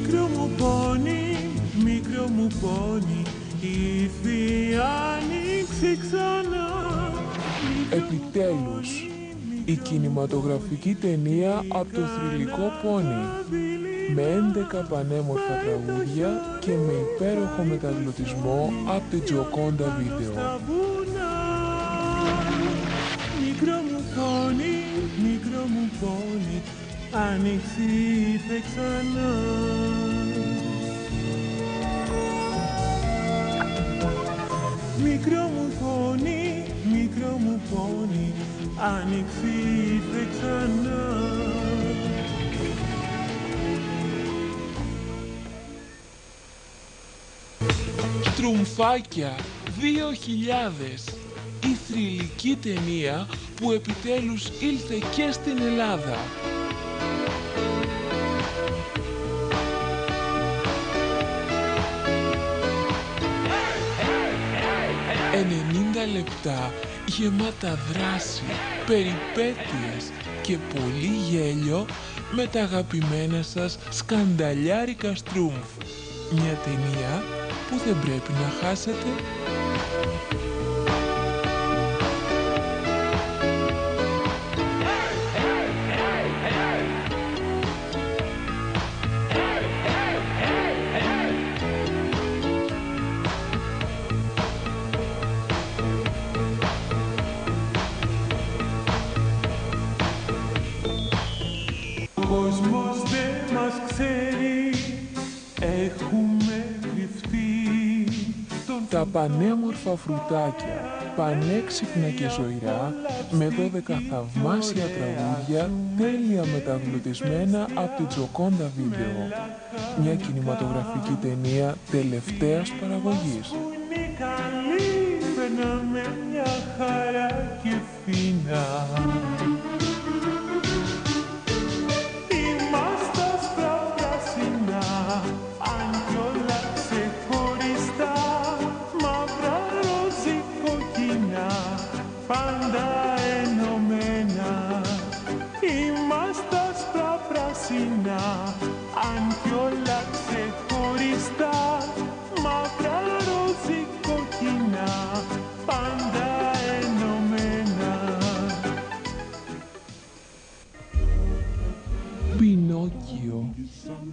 Μικρό μου πόνι, ήρθε η άνοιξη ξανά. Επιτέλους, η κινηματογραφική ταινία από το θρυλικό πόνι, με 11 πανέμορφα τραγούδια και με υπέροχο μεταγλωτισμό από την Τζοκόντα Βίντεο. Μικρό μου πόνι, άνοιξη ήρθε ξανά. Μικρό μου πόνι, άνοιξη ήρθε ξανά. Στρουμφάκια 2000, η θρυλική ταινία που επιτέλους ήλθε και στην Ελλάδα. Λεπτά γεμάτα δράση, περιπέτειες και πολύ γέλιο με τα αγαπημένα σας σκανταλιάρικα στρούμφ. Μια ταινία που δεν πρέπει να χάσετε. Τα πανέμορφα φρουτάκια, πανέξυπνα και ζωηρά, με 12 θαυμάσια τραγούδια, τέλεια μεταγλωτισμένα από την Τζοκόντα Βίντεο. Μια κινηματογραφική ταινία τελευταίας παραγωγής. Πινόκιο,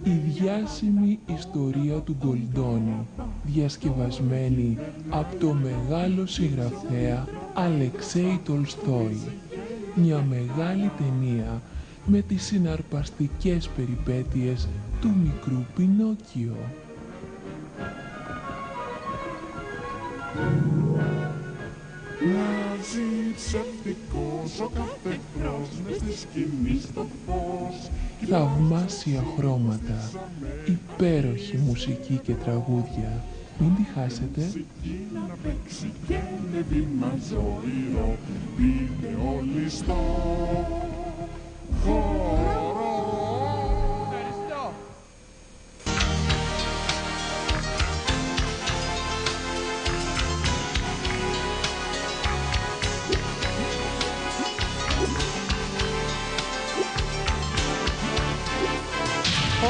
η διάσημη ιστορία του Γκολντόνι, διασκευασμένη από το μεγάλο συγγραφέα Αλεξέη Τολστόη. Μια μεγάλη ταινία με τις συναρπαστικές περιπέτειες του μικρού Πινόκιο. Μοιάζει ψευτικός ο κάθε εχθρός μες στη σκηνή στο φως. Θαυμάσια χρώματα, υπέροχη μουσική και τραγούδια. Μην τη χάσετε. Να παίξει και με βήμα ζωηρό, μπείτε όλοι στο χώρο.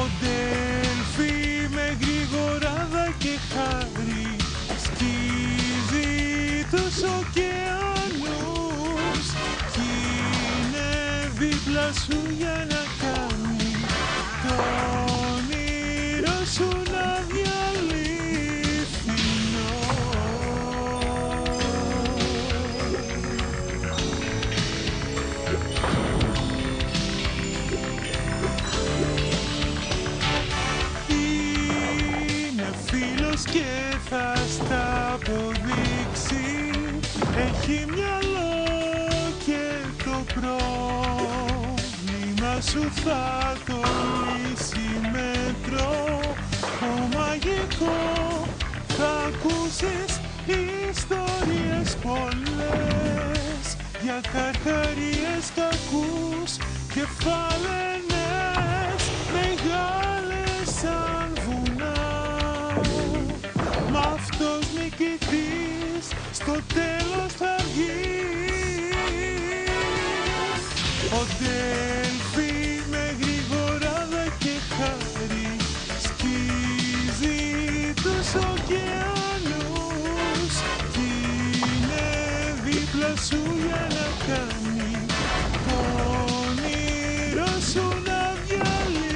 Ο Ντέλφι με γρηγοράδα και χάρη σκίζει τους ωκεανούς κι είναι δίπλα σου για να κάνει το όνειρο σου να διαλυθινό. Και θα στα αποδείξει, έχει μυαλό και το πρόβλημα σου θα το λύσει με τρόπο μαγικό. Θα ακούσεις ιστορίες πολλές για καρχαρίες κακούς και φαλενές μεγάλες σαν βουνά. Μ' αυτός νικητής στο τέλος θα βγει. Ο Ντέλφι με γρηγοράδα και χάρη σου για να κάνει το όνειρο σου να διαλύσει.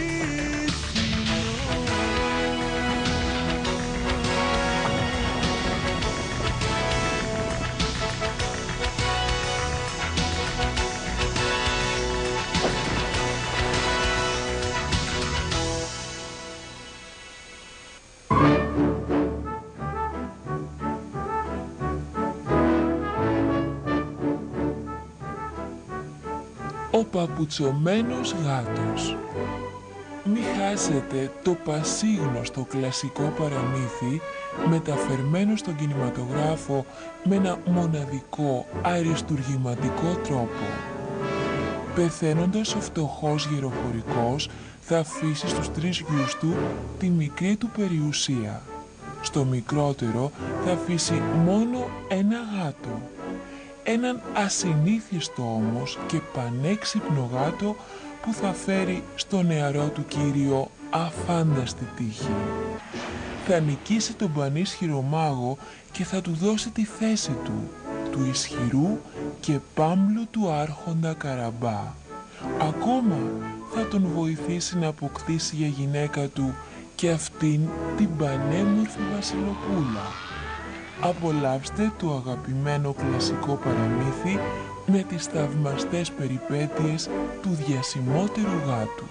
Ο παπουτσωμένος γάτος. Μη χάσετε το πασίγνωστο κλασικό παραμύθι μεταφερμένο στον κινηματογράφο με ένα μοναδικό αριστουργηματικό τρόπο. Πεθαίνοντας ο φτωχός γεροχωρικός θα αφήσει στους 3 γιους του τη μικρή του περιουσία. Στο μικρότερο θα αφήσει μόνο ένα γάτο. Έναν ασυνήθιστο όμως και πανέξυπνο γάτο που θα φέρει στο νεαρό του κύριο αφάνταστη τύχη. Θα νικήσει τον πανίσχυρο μάγο και θα του δώσει τη θέση του ισχυρού και πάμπλου του άρχοντα Καραμπά. Ακόμα θα τον βοηθήσει να αποκτήσει για γυναίκα του και αυτήν την πανέμορφη βασιλοπούλα. Απολαύστε το αγαπημένο κλασικό παραμύθι με τις θαυμαστές περιπέτειες του διασημότερου γάτου.